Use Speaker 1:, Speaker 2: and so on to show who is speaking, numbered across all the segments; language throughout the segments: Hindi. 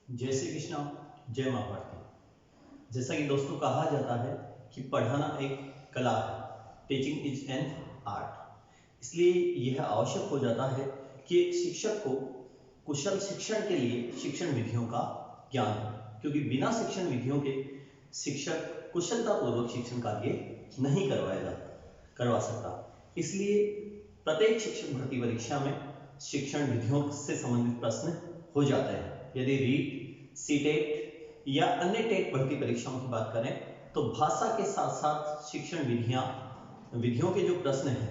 Speaker 1: जय श्री कृष्णा, जय माँ भारती। जैसा कि दोस्तों कहा जाता है कि पढ़ाना एक कला है, टीचिंग इज एन आर्ट। इसलिए यह आवश्यक हो जाता है कि एक शिक्षक को कुशल शिक्षण के लिए शिक्षण विधियों का ज्ञान हो, क्योंकि बिना शिक्षण विधियों के शिक्षक कुशलतापूर्वक शिक्षण कार्य नहीं करवा सकता। इसलिए प्रत्येक शिक्षक भर्ती परीक्षा में शिक्षण विधियों से संबंधित प्रश्न हो जाते हैं। यदि रीट, सीटेट या अन्य टेट भर्ती परीक्षाओं की बात करें तो भाषा के साथ साथ शिक्षण विधियों के जो प्रश्न हैं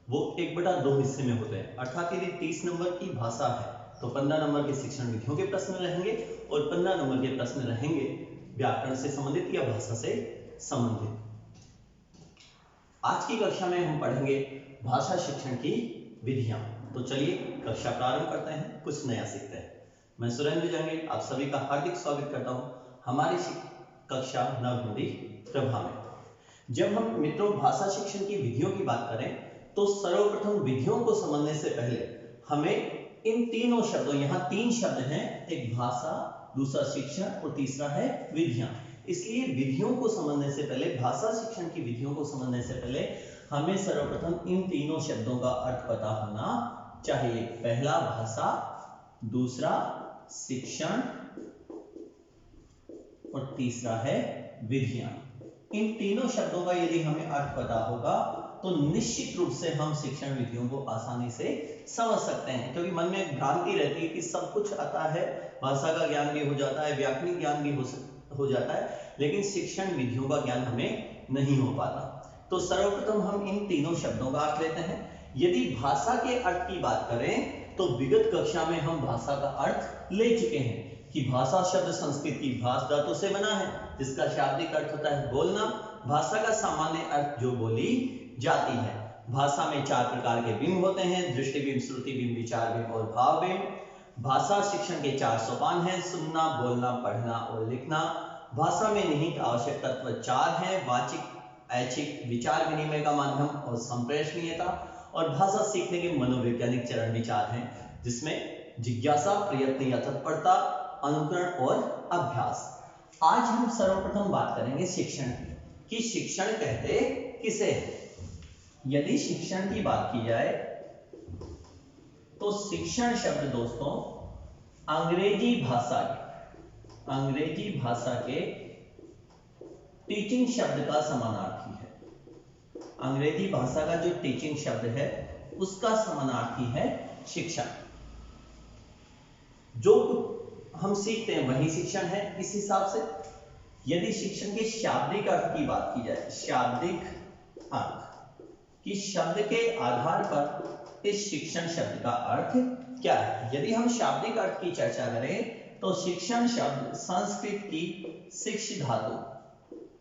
Speaker 1: वो 1/2 हिस्से में होते हैं। अर्थात यदि 30 नंबर की भाषा है तो 15 नंबर के शिक्षण विधियों के प्रश्न रहेंगे और 15 नंबर के प्रश्न रहेंगे व्याकरण से संबंधित या भाषा से संबंधित। आज की कक्षा में हम पढ़ेंगे भाषा शिक्षण की विधियां। तो चलिए कक्षा प्रारंभ करते हैं, कुछ नया सीखते हैं। मैं सुरेंद्र जंगील आप सभी का हार्दिक स्वागत करता हूं हमारी कक्षा नव हिंदी प्रभा में। जब हम मित्रों भाषा शिक्षण की विधियों की बात करें तो सर्वप्रथम विधियों को समझने से पहले हमें इन तीनों शब्दों, यहाँ 3 शब्द हैं, एक भाषा, दूसरा शिक्षण और तीसरा है विधियां। इसलिए विधियों को समझने से पहले, भाषा शिक्षण की विधियों को समझने से पहले हमें सर्वप्रथम इन तीनों शब्दों का अर्थ पता होना चाहिए। पहला भाषा, दूसरा शिक्षण और तीसरा है विधियां। इन तीनों शब्दों का यदि हमें अर्थ पता होगा तो निश्चित रूप से हम शिक्षण विधियों को आसानी से समझ सकते हैं, क्योंकि मन में भ्रांति रहती है कि सब कुछ आता है, भाषा का ज्ञान भी हो जाता है, व्याकरणिक ज्ञान भी हो जाता है, लेकिन शिक्षण विधियों का ज्ञान हमें नहीं हो पाता। तो सर्वप्रथम हम इन तीनों शब्दों का अर्थ लेते हैं। यदि भाषा के अर्थ की बात करें तो विगत कक्षा में हम भाषा का अर्थ ले चुके हैं कि भाषा शब्द संस्कृत की भाष धातु से बना है, जिसका शाब्दिक अर्थ होता है बोलना। भाषा का सामान्य अर्थ जो बोली जाती है। भाषा में 4 प्रकार के बिंब होते हैं, दृष्टि बिंब, श्रुति बिंब, विचार बिंब और भाव बिंब। भाषा शिक्षण के 4 सोपान हैं, सुनना, बोलना, पढ़ना और लिखना। भाषा में निहित आवश्यक तत्व 4 हैं, वाचिक, ऐच्छिक, विचार विनिमय का माध्यम और संप्रेषणीयता। और भाषा सीखने के मनोवैज्ञानिक चरण भी 4 हैं, जिसमें जिज्ञासा, प्रयत्न या तत्परता, अनुकरण और अभ्यास। आज हम सर्वप्रथम बात करेंगे शिक्षण की कि शिक्षण कहते किसे हैं। यदि शिक्षण की बात की जाए तो शिक्षण शब्द दोस्तों अंग्रेजी भाषा के टीचिंग शब्द का समानार्थी है। अंग्रेजी भाषा का जो टीचिंग शब्द है उसका समानार्थी है शिक्षण। जो हम सीखते हैं वही शिक्षण है। इस हिसाब से यदि शिक्षण के शाब्दिक अर्थ की बात की जाए, शाब्दिक अर्थ कि शब्द के आधार पर इस शिक्षण शब्द का अर्थ क्या है। यदि हम शाब्दिक अर्थ की चर्चा करें तो शिक्षण शब्द संस्कृत की शिक्ष धातु,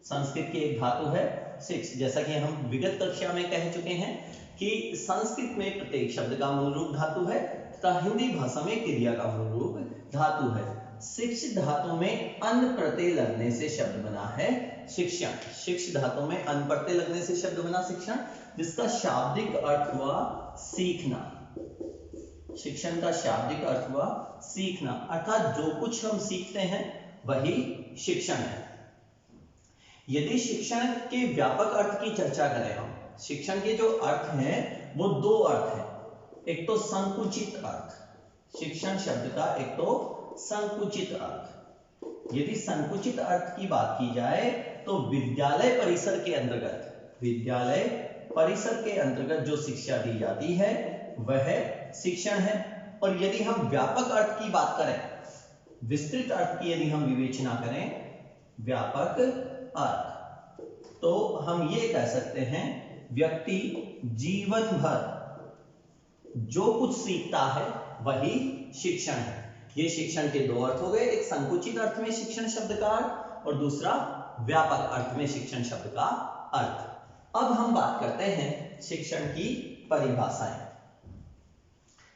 Speaker 1: संस्कृत की एक धातु है शिक्ष, जैसा कि हम विगत कक्षा में कह चुके हैं कि संस्कृत में प्रत्येक शब्द का मूल रूप धातु है तथा हिंदी भाषा में क्रिया का मूल रूप धातु है। शिक्ष धातु में अन प्रत्यय लगने से शब्द बना है शिक्षण। शिक्ष धातु में अन प्रत्यय लगने से शब्द बना शिक्षण, जिसका शाब्दिक अर्थ हुआ सीखना। शिक्षण का शाब्दिक अर्थ हुआ सीखना, अर्थात जो कुछ हम सीखते हैं वही शिक्षण है। यदि शिक्षण के व्यापक अर्थ की चर्चा करें हम, शिक्षण के जो अर्थ हैं वो 2 अर्थ हैं। एक तो संकुचित अर्थ, शिक्षण शब्द का एक तो संकुचित अर्थ। यदि संकुचित अर्थ की बात की जाए तो विद्यालय परिसर के अंतर्गत जो शिक्षा दी जाती है वह शिक्षण है। और यदि हम व्यापक अर्थ की बात करें, विस्तृत अर्थ की यदि हम विवेचना करें, व्यापक अर्थ, तो हम ये कह सकते हैं व्यक्ति जीवन भर जो कुछ सीखता है वही शिक्षण है। ये शिक्षण के 2 अर्थ हो गए, एक संकुचित अर्थ में शिक्षण शब्द का अर्थ और दूसरा व्यापक अर्थ में शिक्षण शब्द का अर्थ। अब हम बात करते हैं शिक्षण की परिभाषाएं।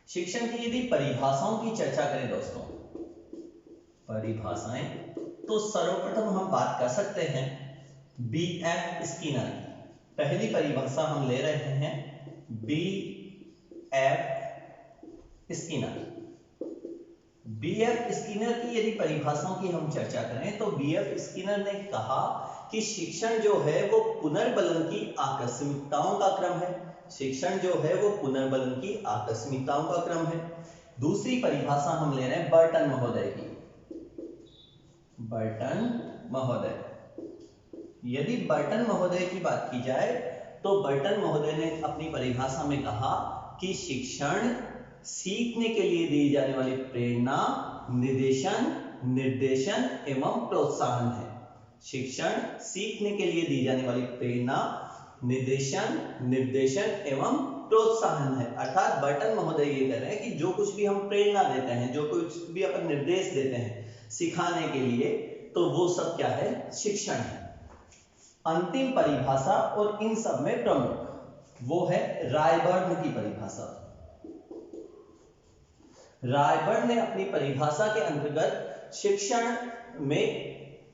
Speaker 1: शिक्षण की यदि परिभाषाओं की चर्चा करें दोस्तों, परिभाषाएं, तो सर्वप्रथम हम बात कर सकते हैं B.F. स्किनर की। पहली परिभाषा हम ले रहे हैं B.F. स्किनर। बीएफ स्किनर की यदि परिभाषाओं की हम चर्चा करें तो बीएफ स्किनर ने कहा कि शिक्षण जो है वो पुनर्बलन की आकस्मिकताओं का क्रम है। शिक्षण जो है वो पुनर्बलन की आकस्मिकताओं का क्रम है। दूसरी परिभाषा हम ले रहे हैं बर्टन महोदय की। बर्टन महोदय, यदि बर्टन महोदय की बात की जाए तो बर्टन महोदय ने अपनी परिभाषा में कहा कि शिक्षण सीखने के लिए दी जाने वाली प्रेरणा, निर्देशन, निर्देशन एवं प्रोत्साहन है। शिक्षण सीखने के लिए दी जाने वाली प्रेरणा, निर्देशन, निर्देशन एवं प्रोत्साहन है। अर्थात बर्टन महोदय ये कह रहे हैं कि जो कुछ भी हम प्रेरणा देते हैं, जो कुछ भी अपन निर्देश देते हैं सिखाने के लिए, तो वो सब क्या है? शिक्षण है। अंतिम परिभाषा और इन सब में प्रमुख वो है रायबर्न की परिभाषा। रायबर्न ने अपनी परिभाषा के अंतर्गत शिक्षण में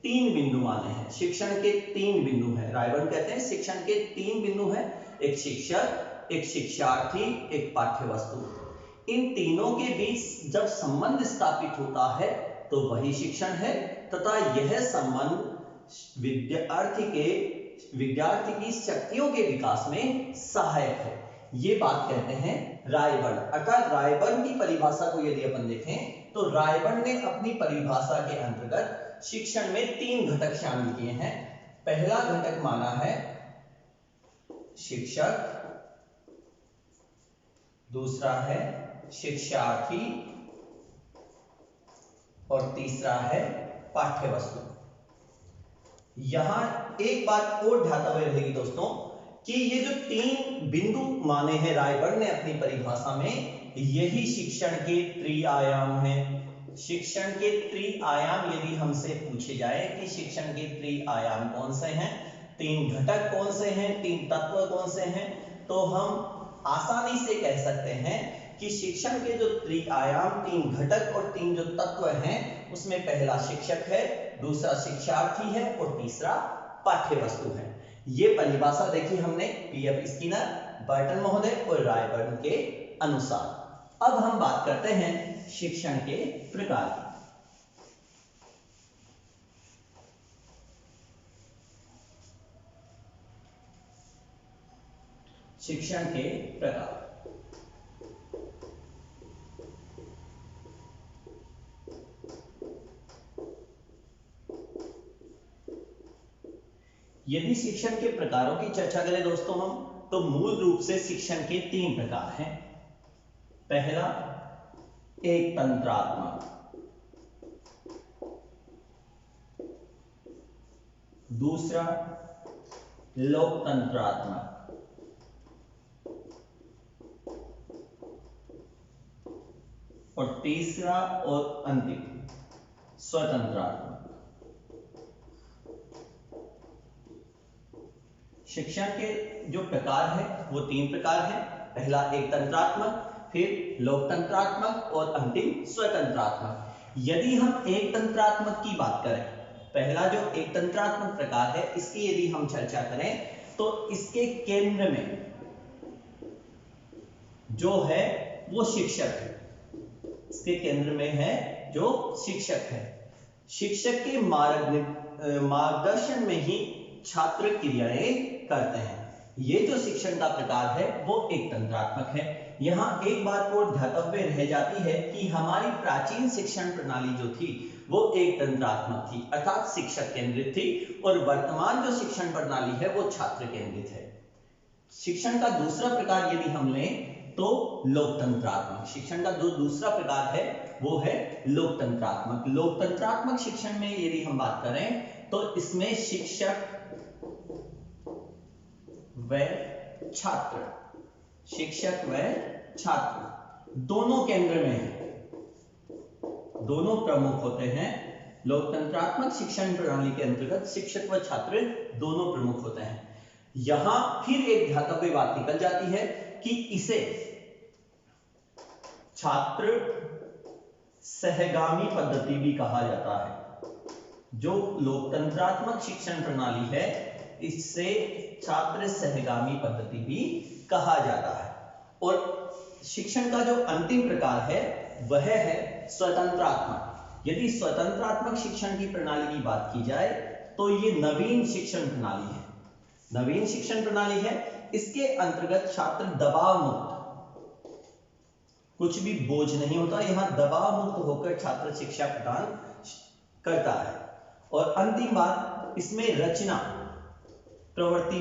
Speaker 1: 3 बिंदु माने हैं। शिक्षण के 3 बिंदु हैं। रायबर्न कहते हैं शिक्षण के 3 बिंदु हैं, एक शिक्षक, एक शिक्षार्थी, एक पाठ्यवस्तु। इन तीनों के बीच जब संबंध स्थापित होता है तो वही शिक्षण है, तथा यह संबंध विद्यार्थी की शक्तियों के विकास में सहायक है। ये बात कहते हैं रायबर्न। अर्थात रायबर्न की परिभाषा को यदि अपन देखें तो रायबर्न ने अपनी परिभाषा के अंतर्गत शिक्षण में 3 घटक शामिल किए हैं। पहला घटक माना है शिक्षक, दूसरा है शिक्षार्थी और तीसरा है पाठ्यवस्तु। यहां एक बात और ध्यातव्य रहेगी दोस्तों कि ये जो 3 बिंदु माने हैं रायबर्न ने अपनी परिभाषा में, यही शिक्षण के त्रिआयाम हैं। शिक्षण के त्रिआयाम यदि हमसे पूछे जाए कि शिक्षण के त्रिआयाम कौन से हैं, 3 घटक कौन से हैं, 3 तत्व कौन से हैं, तो हम आसानी से कह सकते हैं कि शिक्षण के जो त्रिआयाम, 3 घटक और 3 जो तत्व हैं, उसमें पहला शिक्षक है, दूसरा शिक्षार्थी है और तीसरा पाठ्यवस्तु है। ये परिभाषा देखी हमने बीएफ स्किनर, बर्टन महोदय और रायबर्न के अनुसार। अब हम बात करते हैं शिक्षण के प्रकार की। शिक्षण के प्रकार। यदि शिक्षण के प्रकारों की चर्चा करें दोस्तों हम, तो मूल रूप से शिक्षण के 3 प्रकार हैं। पहला एक तंत्रात्मक, दूसरा लोकतंत्रात्मक और तीसरा और अंतिम स्वतंत्रात्मक। शिक्षण के जो प्रकार है वो 3 प्रकार हैं। पहला एक तंत्रात्मक, फिर लोकतंत्रात्मक और अंतिम स्वतंत्रात्मक। यदि हम एक तंत्रात्मक की बात करें, पहला जो एक तंत्रात्मक प्रकार है, इसकी यदि हम चर्चा करें तो इसके केंद्र में जो है वो शिक्षक है। इसके केंद्र में है जो शिक्षक है। शिक्षक के मार्गदर्शन में ही छात्र क्रियाएं करते हैं। ये जो शिक्षण का प्रकार है वो एक तंत्रात्मक है। यहां एक बात और ध्यातव्य रह जाती है कि हमारी प्राचीन शिक्षण प्रणाली जो थी वो एक तंत्रात्मक थी, अर्थात शिक्षक केंद्रित थी, और वर्तमान जो शिक्षण प्रणाली है वो छात्र केंद्रित है। शिक्षण का दूसरा प्रकार यदि हम लें तो लोकतंत्रात्मक। शिक्षण का जो दूसरा प्रकार है वो है लोकतंत्रात्मक। लोकतंत्रात्मक शिक्षण में यदि हम बात करें तो इसमें शिक्षक व छात्र, शिक्षक व छात्र दोनों केंद्र में है, दोनों प्रमुख होते हैं। लोकतंत्रात्मक शिक्षण प्रणाली के अंतर्गत शिक्षक व छात्र दोनों प्रमुख होते हैं। यहां फिर एक ध्यातव्य बात निकल जाती है कि इसे छात्र सहगामी पद्धति भी कहा जाता है। जो लोकतंत्रात्मक शिक्षण प्रणाली है इससे छात्र सहगामी पद्धति भी कहा जाता है। और शिक्षण का जो अंतिम प्रकार है वह है स्वतंत्रात्मक। यदि स्वतंत्रात्मक शिक्षण की प्रणाली की बात की जाए तो ये नवीन शिक्षण प्रणाली है। नवीन शिक्षण प्रणाली है, इसके अंतर्गत छात्र दबाव मुक्त, कुछ भी बोझ नहीं होता, यहां दबाव मुक्त होकर छात्र शिक्षा प्रदान करता है। और अंतिम बात, इसमें रचना प्रवृत्ति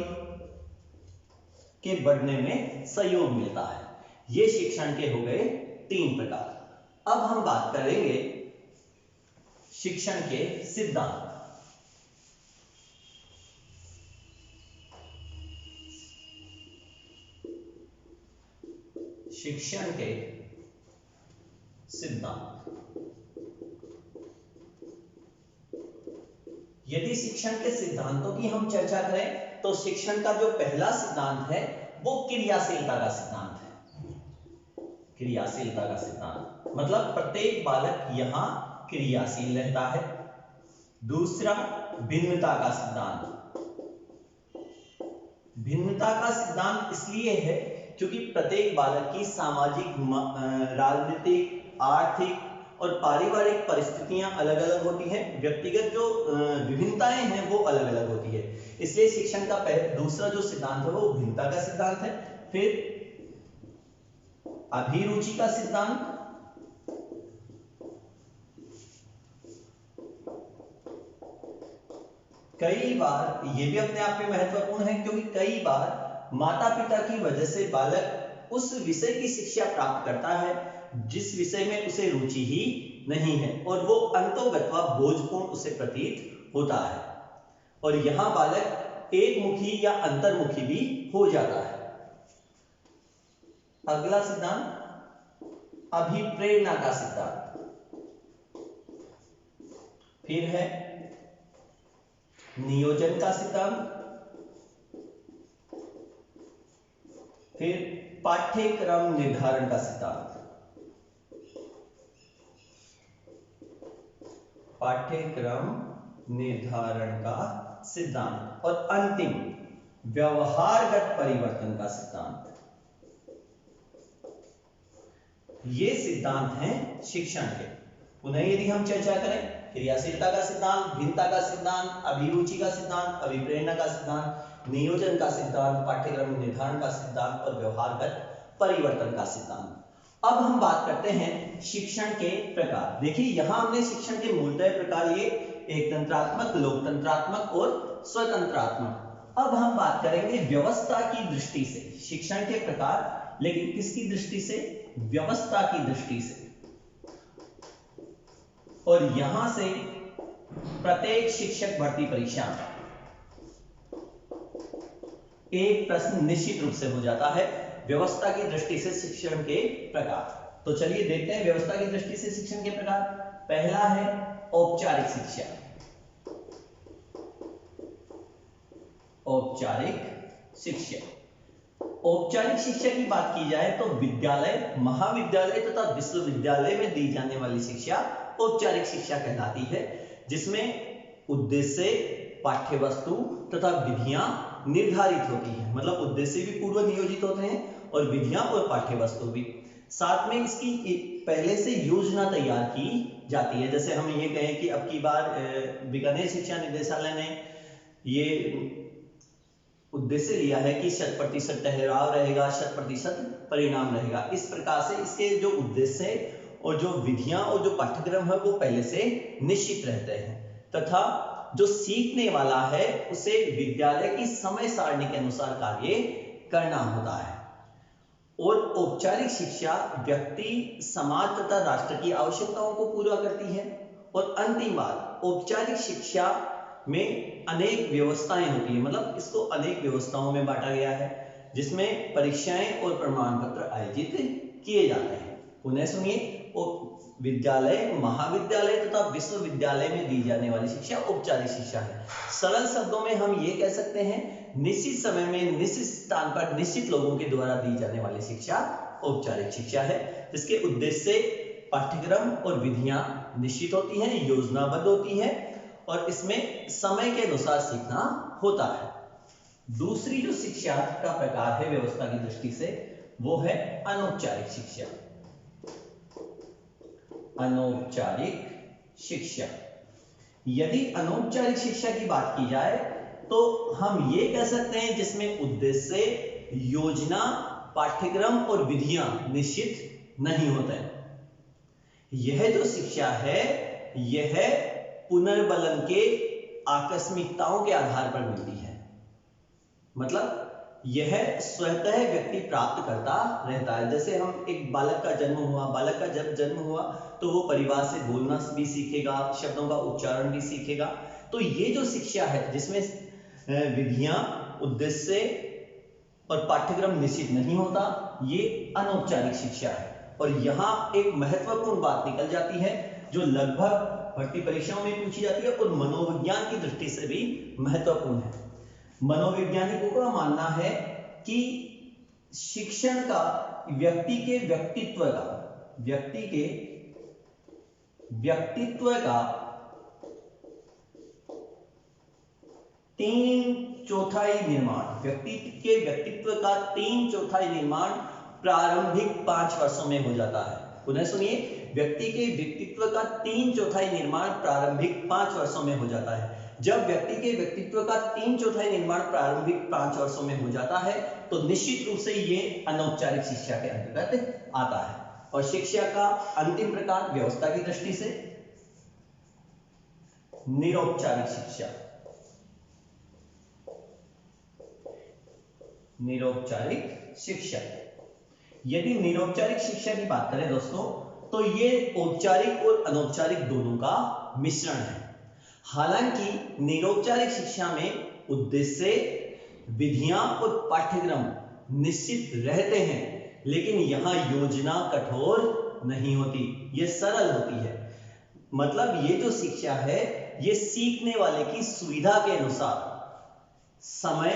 Speaker 1: के बढ़ने में सहयोग मिलता है। ये शिक्षण के हो गए 3 प्रकार। अब हम बात करेंगे शिक्षण के सिद्धांत। शिक्षण के सिद्धांत। यदि शिक्षण के सिद्धांतों की हम चर्चा करें तो शिक्षण का जो पहला सिद्धांत है वो क्रियाशीलता का सिद्धांत है। क्रियाशीलता का सिद्धांत मतलब प्रत्येक बालक यहां क्रियाशील रहता है। दूसरा, भिन्नता का सिद्धांत। भिन्नता का सिद्धांत इसलिए है क्योंकि प्रत्येक बालक की सामाजिक, राजनीतिक, आर्थिक और पारिवारिक परिस्थितियां अलग अलग होती हैं। व्यक्तिगत जो विभिन्नताएं हैं वो अलग अलग होती है। इसलिए शिक्षण का दूसरा जो सिद्धांत है वो भिन्नता का सिद्धांत है। फिर अभिरुचि का सिद्धांत। कई बार ये भी अपने आप में महत्वपूर्ण है क्योंकि कई बार माता पिता की वजह से बालक उस विषय की शिक्षा प्राप्त करता है जिस विषय में उसे रुचि ही नहीं है और वो अंतोगत्वा बोझपूर्ण उसे प्रतीत होता है और यहां बालक एकमुखी या अंतर्मुखी भी हो जाता है। अगला सिद्धांत अभिप्रेरणा का सिद्धांत। फिर है नियोजन का सिद्धांत। फिर पाठ्यक्रम निर्धारण का सिद्धांत। पाठ्यक्रम निर्धारण का सिद्धांत और अंतिम व्यवहारगत परिवर्तन का सिद्धांत। ये सिद्धांत हैं शिक्षण के। पुनः यदि हम चर्चा करें, क्रियाशीलता का सिद्धांत, भिन्नता का सिद्धांत, अभिरुचि का सिद्धांत, अभिप्रेरणा का सिद्धांत, नियोजन का सिद्धांत, पाठ्यक्रम निर्धारण का सिद्धांत और व्यवहारगत परिवर्तन का सिद्धांत। अब हम बात करते हैं शिक्षण के प्रकार। देखिए यहां हमने शिक्षण के मूलतः प्रकार ये एकतंत्रात्मक, लोकतंत्रात्मक और स्वतंत्रात्मक। अब हम बात करेंगे व्यवस्था की दृष्टि से शिक्षण के प्रकार, लेकिन किसकी दृष्टि से? व्यवस्था की दृष्टि से। और यहां से प्रत्येक शिक्षक भर्ती परीक्षा एक प्रश्न निश्चित रूप से हो जाता है व्यवस्था की दृष्टि से शिक्षण के प्रकार। तो चलिए देखते हैं व्यवस्था की दृष्टि से शिक्षण के प्रकार। पहला है औपचारिक शिक्षा। औपचारिक शिक्षा। औपचारिक शिक्षा की बात की जाए तो विद्यालय, महाविद्यालय तथा विश्वविद्यालय में दी जाने वाली शिक्षा औपचारिक शिक्षा कहलाती है, जिसमें उद्देश्य, पाठ्यवस्तु तथा विधियां निर्धारित होती हैं। मतलब उद्देश्य भी पूर्व नियोजित होते हैं और विधियां और पाठ्यवस्तु भी। साथ में इसकी पहले से योजना तैयार की जाती है। जैसे हम ये कहें कि अब की बार बीकानेर शिक्षा निदेशालय ने ये उद्देश्य लिया है कि 100% ठहराव रहेगा, 100% परिणाम रहेगा। इस प्रकार से इसके जो उद्देश्य और जो विधियां और जो पाठ्यक्रम है वो पहले से निश्चित रहते हैं तथा जो सीखने वाला है उसे विद्यालय की समय सारणी के अनुसार कार्य करना होता है। और औपचारिक शिक्षा व्यक्ति, समाज तथा राष्ट्र की आवश्यकताओं को पूरा करती है। और अंतिम बात, औपचारिक शिक्षा में अनेक व्यवस्थाएं होती है। मतलब इसको अनेक व्यवस्थाओं में बांटा गया है जिसमें परीक्षाएं और प्रमाण पत्र आयोजित किए जाते हैं। पुनः सुनिए, विद्यालय, महाविद्यालय तथा विश्वविद्यालय में दी जाने वाली शिक्षा औपचारिक शिक्षा है। सरल शब्दों में हम ये कह सकते हैं निश्चित समय में निश्चित स्थान पर निश्चित लोगों के द्वारा दी जाने वाली शिक्षा औपचारिक शिक्षा है, जिसके उद्देश्य, पाठ्यक्रम और विधियां निश्चित होती हैं, योजनाबद्ध होती है और इसमें समय के अनुसार सीखना होता है। दूसरी जो शिक्षा का प्रकार है व्यवस्था की दृष्टि से वो है अनौपचारिक शिक्षा। अनौपचारिक शिक्षा। यदि अनौपचारिक शिक्षा की बात की जाए तो हम ये कह सकते हैं जिसमें उद्देश्य, योजना, पाठ्यक्रम और विधियां निश्चित नहीं होते हैं। यह जो शिक्षा है यह पुनर्बलन के आकस्मिकताओं के आधार पर मिलती है। मतलब यह स्वतः व्यक्ति प्राप्त करता रहता है। जैसे हम एक बालक का जन्म हुआ, बालक का जब जन्म हुआ तो वो परिवार से बोलना भी सीखेगा, शब्दों का उच्चारण भी सीखेगा। तो ये जो शिक्षा है जिसमें विधियां, उद्देश्य और पाठ्यक्रम निश्चित नहीं होता, ये अनौपचारिक शिक्षा है। और यहाँ एक महत्वपूर्ण बात निकल जाती है जो लगभग भर्ती परीक्षाओं में पूछी जाती है और मनोविज्ञान की दृष्टि से भी महत्वपूर्ण है। मनोवैज्ञानिकों का मानना है कि शिक्षण का व्यक्ति के व्यक्तित्व का 3/4 निर्माण, व्यक्ति के व्यक्तित्व का 3/4 निर्माण प्रारंभिक 5 वर्षों में हो जाता है। पुनः सुनिए, व्यक्ति के व्यक्तित्व का 3/4 निर्माण प्रारंभिक 5 वर्षों में हो जाता है। जब व्यक्ति के व्यक्तित्व का 3/4 निर्माण प्रारंभिक 5 वर्षों में हो जाता है तो निश्चित रूप से ये अनौपचारिक शिक्षा के अंतर्गत आता है। और शिक्षा का अंतिम प्रकार व्यवस्था की दृष्टि से निरौपचारिक शिक्षा। निरौपचारिक शिक्षा। यदि निरौपचारिक शिक्षा की बात करें दोस्तों तो ये औपचारिक और अनौपचारिक दोनों का मिश्रण है। हालांकि निरौपचारिक शिक्षा में उद्देश्य, विधियां और पाठ्यक्रम निश्चित रहते हैं, लेकिन यहां योजना कठोर नहीं होती, ये सरल होती है। मतलब ये जो शिक्षा है ये सीखने वाले की सुविधा के अनुसार समय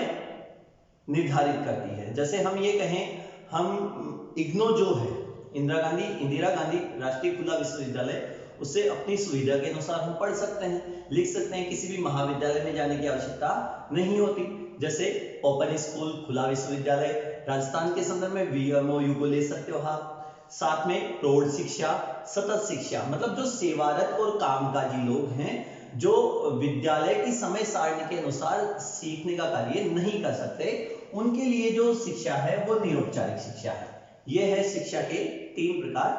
Speaker 1: निर्धारित करती है। जैसे हम ये कहें, हम इग्नो जो है, इंदिरा गांधी राष्ट्रीय खुला विश्वविद्यालय, उससे अपनी सुविधा के अनुसार हम पढ़ सकते हैं, लिख सकते हैं। किसी भी महाविद्यालय में जाने की आवश्यकता नहीं होती। जैसे ओपन स्कूल, खुला विश्वविद्यालय, राजस्थान के संदर्भ में VMOU को ले सकते हो आप। साथ में प्रौढ़ शिक्षा, सतत शिक्षा, मतलब जो सेवारत और कामकाजी लोग हैं जो विद्यालय की समय सारणी के अनुसार सीखने का कार्य नहीं कर सकते, उनके लिए जो शिक्षा है वो निरौपचारिक शिक्षा है। यह है शिक्षा के 3 प्रकार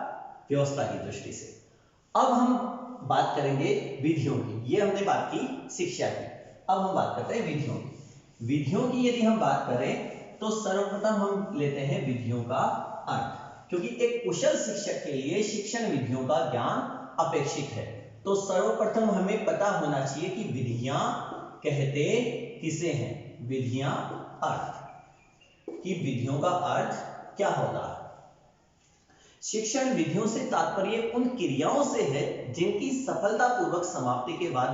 Speaker 1: व्यवस्था की दृष्टि से। अब हम बात करेंगे विधियों की। ये हमने बात की शिक्षा की, अब हम बात करते हैं विधियों की। विधियों की यदि हम बात करें तो सर्वप्रथम हम लेते हैं विधियों का अर्थ, क्योंकि एक कुशल शिक्षक के लिए शिक्षण विधियों का ज्ञान अपेक्षित है। तो सर्वप्रथम हमें पता होना चाहिए कि विधियां कहते किसे हैं। विधियां, अर्थ, कि विधियों का अर्थ क्या होता है। शिक्षण विधियों से तात्पर्य उन क्रियाओं से है जिनकी सफलतापूर्वक समाप्ति के बाद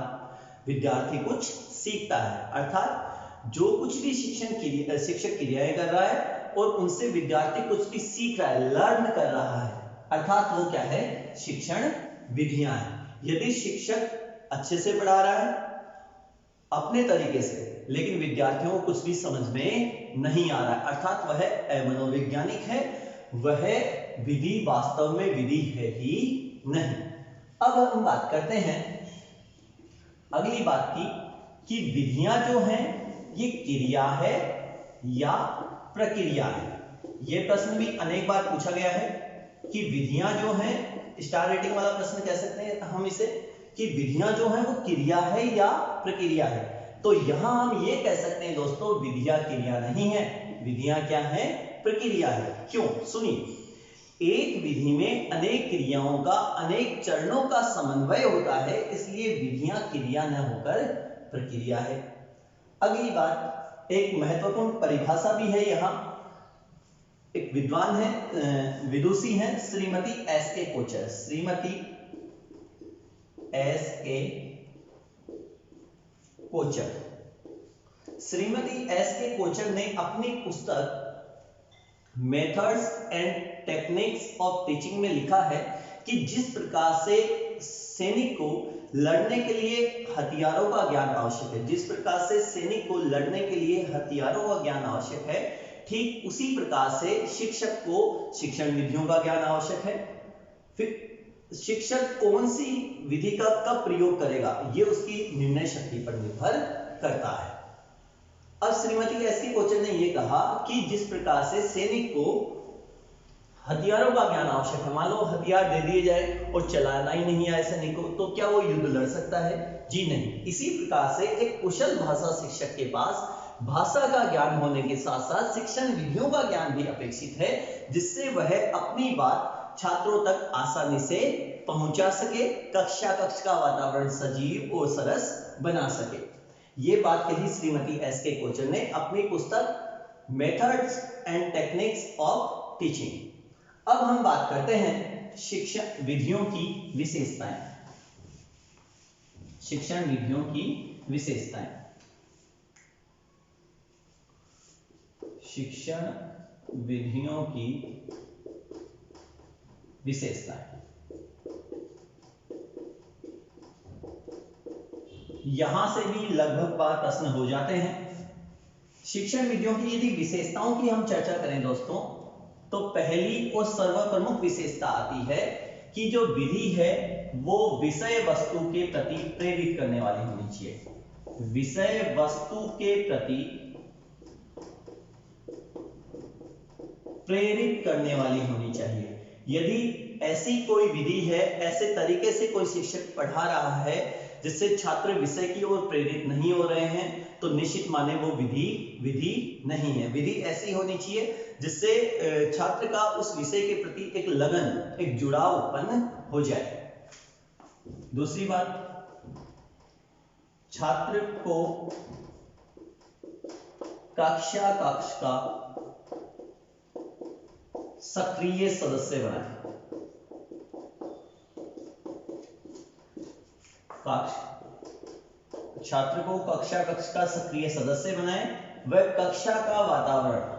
Speaker 1: विद्यार्थी कुछ सीखता है। अर्थात जो कुछ भी शिक्षक क्रियाएं कर रहा है और उनसे विद्यार्थी कुछ भी सीख रहा है, लर्न कर रहा है, अर्थात वो क्या है, शिक्षण विधियां हैं। यदि शिक्षक अच्छे से पढ़ा रहा है अपने तरीके से, लेकिन विद्यार्थियों को कुछ भी समझ में नहीं आ रहा है, अर्थात वह अमनोवैज्ञानिक है, वह विधि वास्तव में विधि है ही नहीं। अब हम बात करते हैं अगली बात की कि विधियां जो हैं ये क्रिया है या प्रक्रिया है। यह प्रश्न भी अनेक बार पूछा गया है कि विधियां जो हैं, स्टार रेटिंग वाला प्रश्न कह सकते हैं हम इसे, कि विधियां जो हैं वो क्रिया है या प्रक्रिया है। तो यहां हम ये कह सकते हैं दोस्तों, विधियां क्रिया नहीं है, विधियां क्या है, प्रक्रिया है। क्यों, सुनिए, एक विधि में अनेक क्रियाओं का, अनेक चरणों का समन्वय होता है, इसलिए विधियां क्रिया न होकर प्रक्रिया है। अगली बात, एक महत्वपूर्ण परिभाषा भी है यहाँ। एक विद्वान है, विदुषी हैं, Shrimati S.K. Kochhar, Shrimati S.K. Kochhar. Shrimati S.K. Kochhar ने अपनी पुस्तक methods and techniques of teaching में लिखा है कि जिस प्रकार से सैनिक को लड़ने के लिए हथियारों का ज्ञान आवश्यक है, जिस प्रकार से सैनिक को लड़ने के लिए हथियारों का ज्ञान आवश्यक है, ठीक उसी प्रकार से शिक्षक को शिक्षण विधियों का ज्ञान आवश्यक है। फिर शिक्षक कौन सी विधि का कब प्रयोग करेगा ये उसकी निर्णय शक्ति पर निर्भर करता है। अब श्रीमती एस के कोचर ने यह कहा कि जिस प्रकार से सैनिक को हथियारों का ज्ञान आवश्यक है, मान लो हथियार दे दिए जाए और चलाना ही नहीं आए सैनिक को, तो क्या वो युद्ध लड़ सकता है? जी नहीं। इसी प्रकार से एक कुशल भाषा शिक्षक के पास भाषा का ज्ञान होने के साथ साथ शिक्षण विधियों का ज्ञान भी अपेक्षित है, जिससे वह अपनी बात छात्रों तक आसानी से पहुंचा सके, कक्षा का वातावरण सजीव और सरस बना सके। ये बात कही श्रीमती एस के कोचर ने अपनी पुस्तक methods and techniques of teaching. अब हम बात करते हैं शिक्षण विधियों की विशेषताएं। शिक्षण विधियों की विशेषताएं। शिक्षण विधियों की विशेषताएं। यहां से भी लगभग बार प्रश्न हो जाते हैं। शिक्षण विधियों की यदि विशेषताओं की हम चर्चा करें दोस्तों, तो पहली और सर्वप्रमुख विशेषता आती है कि जो विधि है वो विषय वस्तु के प्रति प्रेरित करने वाली होनी चाहिए। विषय वस्तु के प्रति प्रेरित करने वाली होनी चाहिए। यदि ऐसी कोई विधि है, ऐसे तरीके से कोई शिक्षक पढ़ा रहा है जिससे छात्र विषय की ओर प्रेरित नहीं हो रहे हैं, तो निश्चित माने वो विधि नहीं है। विधि ऐसी होनी चाहिए जिससे छात्र का उस विषय के प्रति एक लगन, एक जुड़ाव उत्पन्न हो जाए। दूसरी बात, छात्र को कक्षा का सक्रिय सदस्य बनाए। छात्र को कक्षा का सक्रिय सदस्य बनाए, वह कक्षा का वातावरण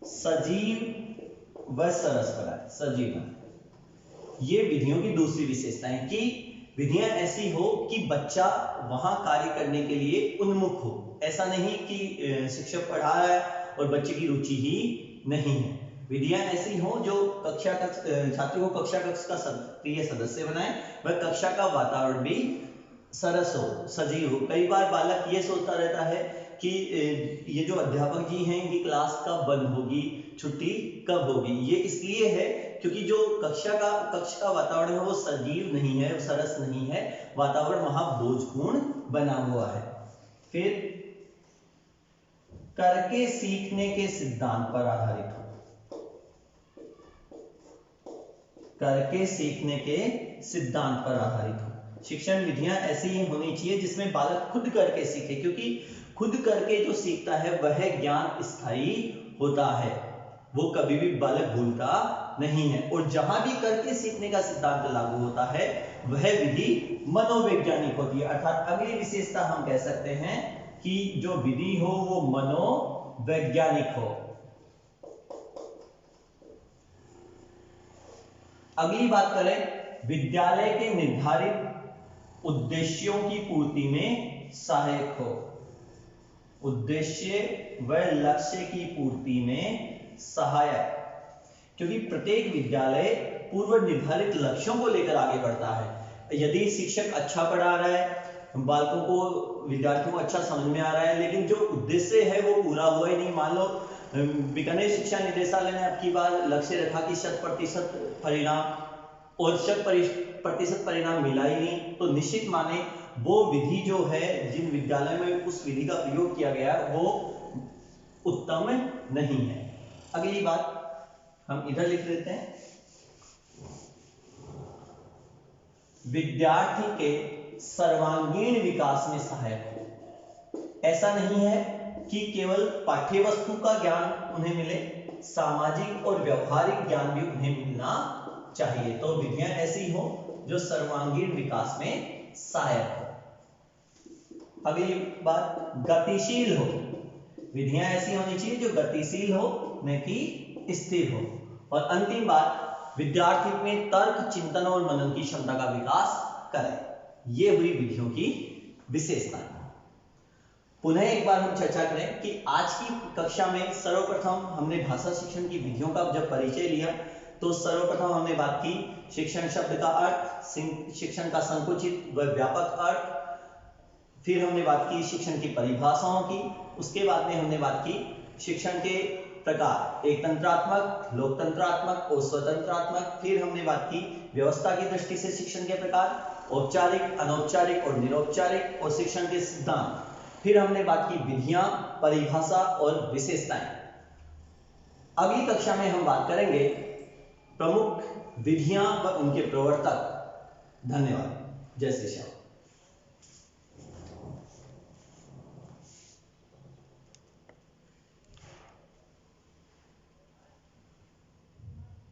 Speaker 1: सजीव व सरस बनाए। सजीव बनाए। ये विधियों की दूसरी विशेषता है कि विधियां ऐसी हो कि बच्चा वहां कार्य करने के लिए उन्मुख हो। ऐसा नहीं कि शिक्षक पढ़ा रहा है और बच्चे की रुचि ही नहीं है। विधियां ऐसी हो जो छात्र को कक्षा का सक्रिय सदस्य बनाए, वह कक्षा का वातावरण भी सरस हो, सजीव हो। कई बार बालक ये सोचता रहता है कि ये जो अध्यापक जी हैं इनकी क्लास कब बंद होगी, छुट्टी कब होगी। ये इसलिए है क्योंकि जो कक्ष का वातावरण है वो सजीव नहीं है, सरस नहीं है, वातावरण वहां बोझपूर्ण बना हुआ है। फिर करके सीखने के सिद्धांत पर आधारित हो। करके सीखने के सिद्धांत पर आधारित हो। शिक्षण विधियां ऐसी ही होनी चाहिए जिसमें बालक खुद करके सीखे, क्योंकि खुद करके जो सीखता है वह ज्ञान स्थायी होता है, वो कभी भी बालक भूलता नहीं है। और जहां भी करके सीखने का सिद्धांत लागू होता है वह विधि मनोवैज्ञानिक होती है। अर्थात अगली विशेषता हम कह सकते हैं कि जो विधि हो वो मनोवैज्ञानिक हो। अगली बात करें, विद्यालय के निर्धारित उद्देश्यों की पूर्ति में सहायक हो। उद्देश्य व लक्ष्य की पूर्ति में सहायक, क्योंकि प्रत्येक विद्यालय पूर्व निर्धारित लक्ष्यों को लेकर आगे बढ़ता है। यदि शिक्षक अच्छा पढ़ा रहा है, बालकों को, विद्यार्थियों को अच्छा समझ में आ रहा है, लेकिन जो उद्देश्य है वो पूरा हुआ ही नहीं। मान लो बीकानेर शिक्षा निदेशालय ने अब की बार लक्ष्य रखा कि 100% परिणाम और 100% परिणाम मिला ही नहीं, तो निश्चित माने वो विधि जो है, जिन विद्यालय में उस विधि का प्रयोग किया गया वो उत्तम नहीं है। अगली बात हम इधर लिख लेते हैं, विद्यार्थी के सर्वांगीण विकास में सहायक हो। ऐसा नहीं है कि केवल पाठ्य वस्तु का ज्ञान उन्हें मिले, सामाजिक और व्यवहारिक ज्ञान भी उन्हें मिलना चाहिए। तो विधियां ऐसी हो जो सर्वांगीण विकास में सहायक हो। अगली बात, गतिशील हो। विधियां ऐसी होनी चाहिए जो गतिशील हो, न कि स्थिर हो। और अंतिम बात, विद्यार्थी में तर्क, चिंतन और मनन की क्षमता का विकास करे। ये हुई विधियों की विशेषताएं। पुनः एक बार हम चर्चा करें कि आज की कक्षा में सर्वप्रथम हमने भाषा शिक्षण की विधियों का जब परिचय लिया तो सर्वप्रथम हमने बात की शिक्षण शब्द का अर्थ, शिक्षण का संकुचित व व्यापक अर्थ, फिर हमने बात की शिक्षण की परिभाषाओं की, उसके बाद में हमने बात की शिक्षण के प्रकार, एक तंत्रात्मक, लोकतंत्रात्मक और स्वतंत्रात्मक, फिर हमने बात की व्यवस्था की दृष्टि से शिक्षण के प्रकार, औपचारिक, अनौपचारिक और निरौपचारिक, और शिक्षण के सिद्धांत, फिर हमने बात की विधियां, परिभाषा और विशेषताएं। अगली कक्षा में हम बात करेंगे प्रमुख विधियां व उनके प्रवर्तक। धन्यवाद। जय श्री श्याम।